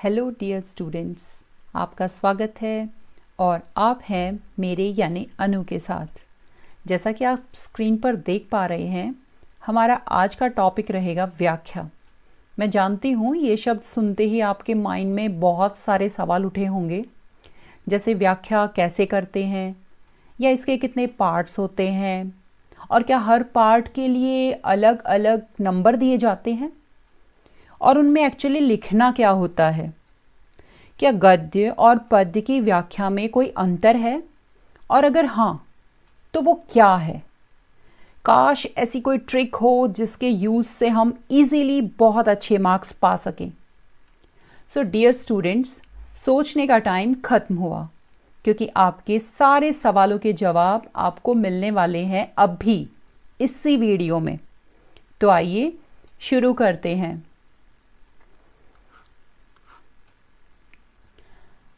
Hello dear students, आपका स्वागत है और आप हैं मेरे यानी अनु के साथ। जैसा कि आप स्क्रीन पर देख पा रहे हैं, हमारा आज का टॉपिक रहेगा व्याख्या। मैं जानती हूँ ये शब्द सुनते ही आपके माइंड में बहुत सारे सवाल उठे होंगे, जैसे व्याख्या कैसे करते हैं या इसके कितने पार्ट्स होते हैं और क्या हर पार्ट के लिए अलग अलग नंबर दिए जाते हैं और उनमें एक्चुअली लिखना क्या होता है। क्या गद्य और पद्य की व्याख्या में कोई अंतर है और अगर हाँ तो वो क्या है। काश ऐसी कोई ट्रिक हो जिसके यूज़ से हम इजीली बहुत अच्छे मार्क्स पा सकें। सो डियर स्टूडेंट्स, सोचने का टाइम ख़त्म हुआ क्योंकि आपके सारे सवालों के जवाब आपको मिलने वाले हैं अभी इसी वीडियो में। तो आइए शुरू करते हैं।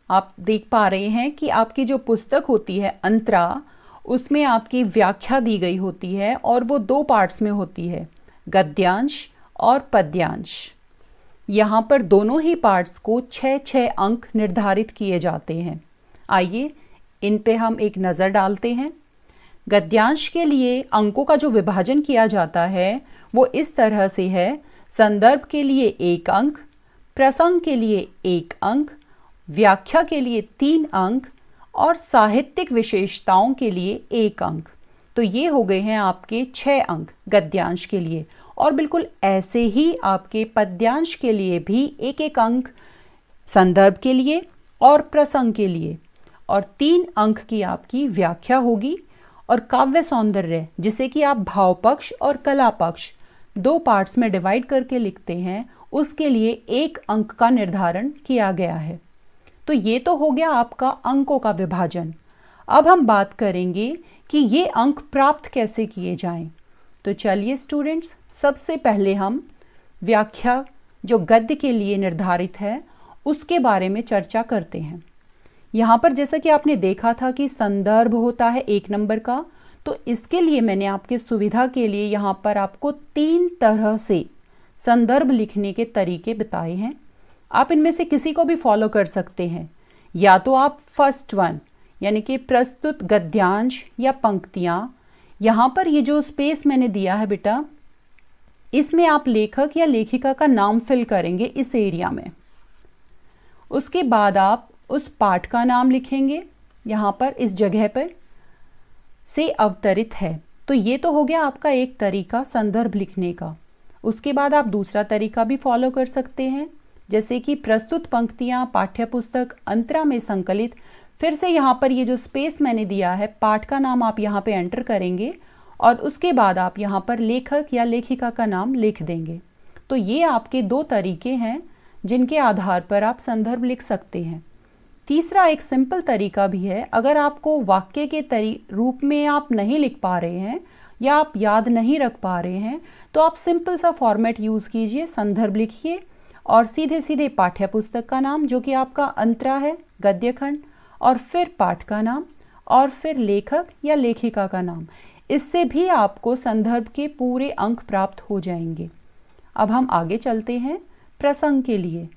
आप देख पा रहे हैं कि आपकी जो पुस्तक होती है अंतरा, उसमें आपकी व्याख्या दी गई होती है और वो दो पार्ट्स में होती है, गद्यांश और पद्यांश। यहाँ पर दोनों ही पार्ट्स को 6-6 अंक निर्धारित किए जाते हैं। आइए इन पे हम एक नज़र डालते हैं। गद्यांश के लिए अंकों का जो विभाजन किया जाता है वो इस तरह से है: संदर्भ के लिए 1 अंक, प्रसंग के लिए 1 अंक, व्याख्या के लिए 3 अंक और साहित्यिक विशेषताओं के लिए 1 अंक। तो ये हो गए हैं आपके 6 अंक गद्यांश के लिए। और बिल्कुल ऐसे ही आपके पद्यांश के लिए भी 1-1 अंक संदर्भ के लिए और प्रसंग के लिए, और 3 अंक की आपकी व्याख्या होगी। और काव्य सौंदर्य, जिसे कि आप भाव पक्ष और कला पक्ष 2 पार्ट्स में डिवाइड करके लिखते हैं, उसके लिए 1 अंक का निर्धारण किया गया है। तो ये तो हो गया आपका अंकों का विभाजन। अब हम बात करेंगे कि ये अंक प्राप्त कैसे किए जाएं। तो चलिए स्टूडेंट्स, सबसे पहले हम व्याख्या जो गद्य के लिए निर्धारित है उसके बारे में चर्चा करते हैं। यहाँ पर जैसा कि आपने देखा था कि संदर्भ होता है 1 नंबर का, तो इसके लिए मैंने आपके सुविधा के लिए यहाँ पर आपको 3 तरह से संदर्भ लिखने के तरीके बताए हैं। आप इनमें से किसी को भी फॉलो कर सकते हैं। या तो आप फर्स्ट वन यानी कि प्रस्तुत गद्यांश या पंक्तियाँ, यहाँ पर ये जो स्पेस मैंने दिया है बेटा, इसमें आप लेखक या लेखिका का नाम फिल करेंगे इस एरिया में। उसके बाद आप उस पाठ का नाम लिखेंगे यहाँ पर इस जगह पर से अवतरित है। तो ये तो हो गया आपका एक तरीका संदर्भ लिखने का। उसके बाद आप दूसरा तरीका भी फॉलो कर सकते हैं, जैसे कि प्रस्तुत पंक्तियाँ पाठ्यपुस्तक अंतरा में संकलित। फिर से यहाँ पर ये जो स्पेस मैंने दिया है, पाठ का नाम आप यहाँ पे एंटर करेंगे और उसके बाद आप यहाँ पर लेखक या लेखिका का नाम लिख देंगे। तो ये आपके 2 तरीके हैं जिनके आधार पर आप संदर्भ लिख सकते हैं। तीसरा एक सिंपल तरीका भी है। अगर आपको वाक्य के रूप में आप नहीं लिख पा रहे हैं या आप याद नहीं रख पा रहे हैं, तो आप सिंपल सा फॉर्मेट यूज़ कीजिए, संदर्भ लिखिए और सीधे सीधे पाठ्यपुस्तक का नाम जो कि आपका अंतरा है, गद्य खंड, और फिर पाठ का नाम और फिर लेखक या लेखिका का नाम। इससे भी आपको संदर्भ के पूरे अंक प्राप्त हो जाएंगे। अब हम आगे चलते हैं प्रसंग के लिए।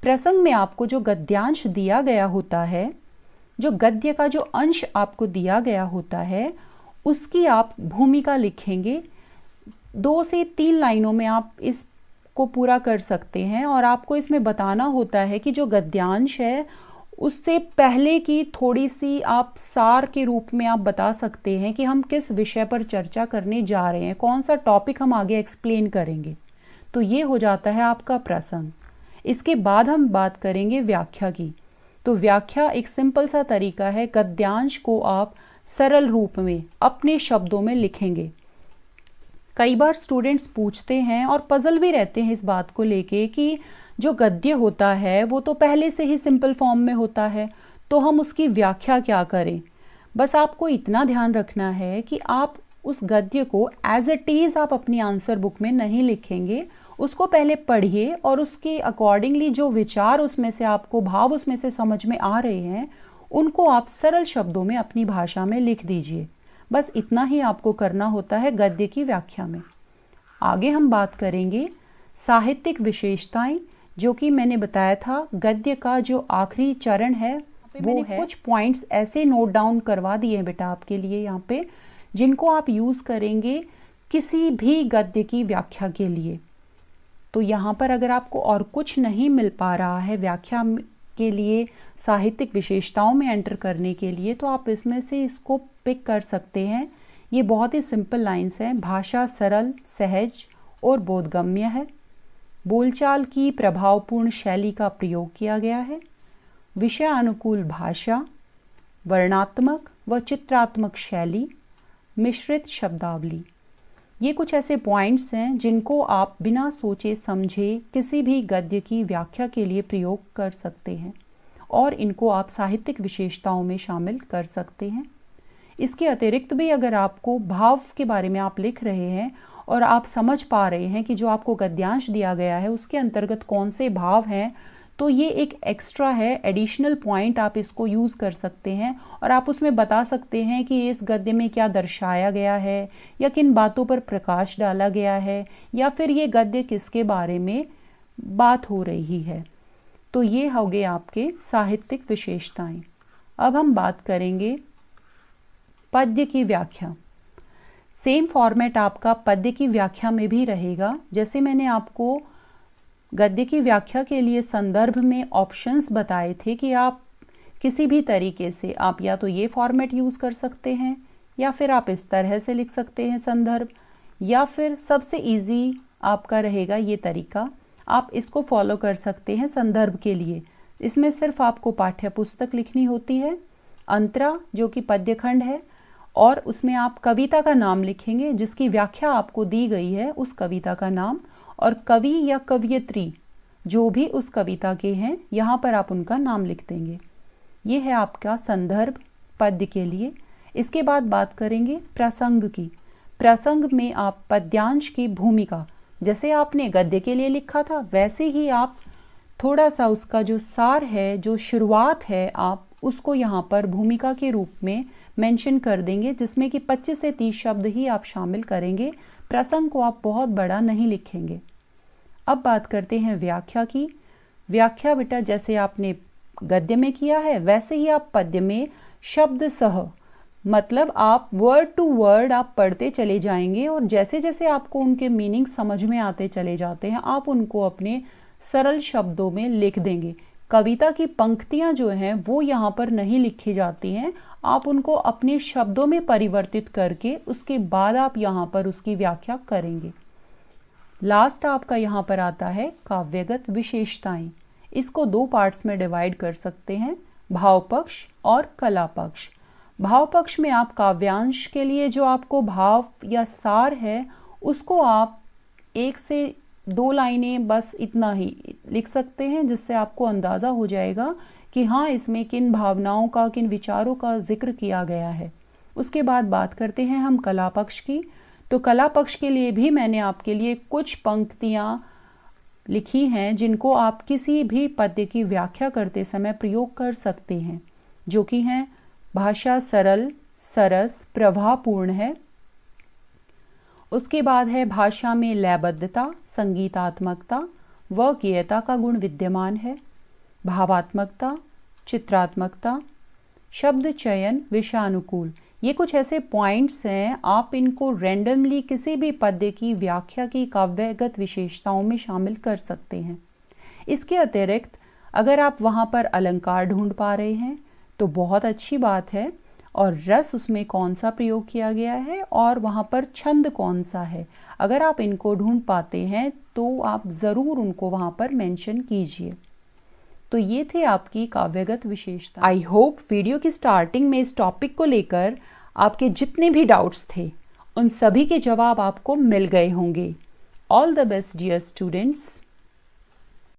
प्रसंग में आपको जो गद्यांश दिया गया होता है, जो गद्य का जो अंश आपको दिया गया होता है, उसकी आप भूमिका लिखेंगे। 2 से 3 लाइनों में आप इस को पूरा कर सकते हैं। और आपको इसमें बताना होता है कि जो गद्यांश है उससे पहले की थोड़ी सी आप सार के रूप में आप बता सकते हैं कि हम किस विषय पर चर्चा करने जा रहे हैं, कौन सा टॉपिक हम आगे एक्सप्लेन करेंगे। तो ये हो जाता है आपका प्रसंग। इसके बाद हम बात करेंगे व्याख्या की। तो व्याख्या एक सिंपल सा तरीका है, गद्यांश को आप सरल रूप में अपने शब्दों में लिखेंगे। कई बार स्टूडेंट्स पूछते हैं और पजल भी रहते हैं इस बात को लेके कि जो गद्य होता है वो तो पहले से ही सिंपल फॉर्म में होता है, तो हम उसकी व्याख्या क्या करें। बस आपको इतना ध्यान रखना है कि आप उस गद्य को एज इट इज़ आप अपनी आंसर बुक में नहीं लिखेंगे। उसको पहले पढ़िए और उसके अकॉर्डिंगली जो विचार उसमें से आपको, भाव उसमें से समझ में आ रहे हैं, उनको आप सरल शब्दों में अपनी भाषा में लिख दीजिए। बस इतना ही आपको करना होता है गद्य की व्याख्या में। आगे हम बात करेंगे साहित्यिक विशेषताएं, जो कि मैंने बताया था गद्य का जो आखिरी चरण है वो है। कुछ पॉइंट्स ऐसे नोट डाउन करवा दिए हैं बेटा आपके लिए यहाँ पे, जिनको आप यूज़ करेंगे किसी भी गद्य की व्याख्या के लिए। तो यहाँ पर अगर आपको और कुछ नहीं मिल पा रहा है व्याख्या के लिए, साहित्यिक विशेषताओं में एंटर करने के लिए, तो आप इसमें से इसको पिक कर सकते हैं। ये बहुत ही सिंपल लाइंस हैं। भाषा सरल, सहज और बोधगम्य है। बोलचाल की प्रभावपूर्ण शैली का प्रयोग किया गया है। विषय अनुकूल भाषा, वर्णात्मक व चित्रात्मक शैली, मिश्रित शब्दावली। ये कुछ ऐसे पॉइंट्स हैं जिनको आप बिना सोचे समझे किसी भी गद्य की व्याख्या के लिए प्रयोग कर सकते हैं और इनको आप साहित्यिक विशेषताओं में शामिल कर सकते हैं। इसके अतिरिक्त भी अगर आपको भाव के बारे में आप लिख रहे हैं और आप समझ पा रहे हैं कि जो आपको गद्यांश दिया गया है उसके अंतर्गत कौन से भाव हैं, तो ये एक एक्स्ट्रा है, एडिशनल पॉइंट, आप इसको यूज़ कर सकते हैं और आप उसमें बता सकते हैं कि इस गद्य में क्या दर्शाया गया है या किन बातों पर प्रकाश डाला गया है या फिर ये गद्य किसके बारे में बात हो रही है। तो ये हो गए आपके साहित्यिक विशेषताएं। अब हम बात करेंगे पद्य की व्याख्या। सेम फॉर्मेट आपका पद्य की व्याख्या में भी रहेगा। जैसे मैंने आपको गद्य की व्याख्या के लिए संदर्भ में ऑप्शंस बताए थे कि आप किसी भी तरीके से आप या तो ये फॉर्मेट यूज़ कर सकते हैं या फिर आप इस तरह से लिख सकते हैं संदर्भ, या फिर सबसे इजी आपका रहेगा ये तरीका, आप इसको फॉलो कर सकते हैं संदर्भ के लिए। इसमें सिर्फ आपको पाठ्य पुस्तक लिखनी होती है, अंतरा जो कि पद्यखंड है, और उसमें आप कविता का नाम लिखेंगे जिसकी व्याख्या आपको दी गई है, उस कविता का नाम, और कवि या कवयित्री जो भी उस कविता के हैं यहाँ पर आप उनका नाम लिख देंगे। ये है आपका संदर्भ पद्य के लिए। इसके बाद बात करेंगे प्रसंग की। प्रसंग में आप पद्यांश की भूमिका, जैसे आपने गद्य के लिए लिखा था वैसे ही आप थोड़ा सा उसका जो सार है, जो शुरुआत है, आप उसको यहाँ पर भूमिका के रूप में मेंशन कर देंगे, जिसमें कि 25 से 30 शब्द ही आप शामिल करेंगे। प्रसंग को आप बहुत बड़ा नहीं लिखेंगे। अब बात करते हैं व्याख्या की। व्याख्या बेटा जैसे आपने गद्य में किया है वैसे ही आप पद्य में शब्द सह, मतलब आप वर्ड टू वर्ड आप पढ़ते चले जाएंगे और जैसे जैसे आपको उनके मीनिंग समझ में आते चले जाते हैं आप उनको अपने सरल शब्दों में लिख देंगे। कविता की पंक्तियां जो हैं वो यहाँ पर नहीं लिखी जाती हैं, आप उनको अपने शब्दों में परिवर्तित करके उसके बाद आप यहाँ पर उसकी व्याख्या करेंगे। लास्ट आपका यहाँ पर आता है काव्यगत विशेषताएं। इसको 2 पार्ट्स में डिवाइड कर सकते हैं, भाव पक्ष और कला पक्ष। भाव पक्ष में आप काव्यांश के लिए जो आपको भाव या सार है उसको आप 1 से 2 लाइनें बस इतना ही लिख सकते हैं, जिससे आपको अंदाज़ा हो जाएगा कि हाँ इसमें किन भावनाओं का, किन विचारों का जिक्र किया गया है। उसके बाद बात करते हैं हम कला पक्ष की। तो कला पक्ष के लिए भी मैंने आपके लिए कुछ पंक्तियाँ लिखी हैं जिनको आप किसी भी पद्य की व्याख्या करते समय प्रयोग कर सकते हैं, जो कि हैं भाषा सरल, सरस, प्रभावपूर्ण है। उसके बाद है भाषा में लयबद्धता, संगीतात्मकता व गेयता का गुण विद्यमान है। भावात्मकता, चित्रात्मकता, शब्द चयन, विषयानुकूल। ये कुछ ऐसे पॉइंट्स हैं, आप इनको रैंडमली किसी भी पद्य की व्याख्या की काव्यगत विशेषताओं में शामिल कर सकते हैं। इसके अतिरिक्त अगर आप वहाँ पर अलंकार ढूंढ पा रहे हैं तो बहुत अच्छी बात है, और रस उसमें कौन सा प्रयोग किया गया है और वहाँ पर छंद कौन सा है, अगर आप इनको ढूंढ पाते हैं तो आप ज़रूर उनको वहाँ पर मेंशन कीजिए। तो ये थे आपकी काव्यगत विशेषता। आई होप वीडियो की स्टार्टिंग में इस टॉपिक को लेकर आपके जितने भी डाउट्स थे उन सभी के जवाब आपको मिल गए होंगे। All the best dear students.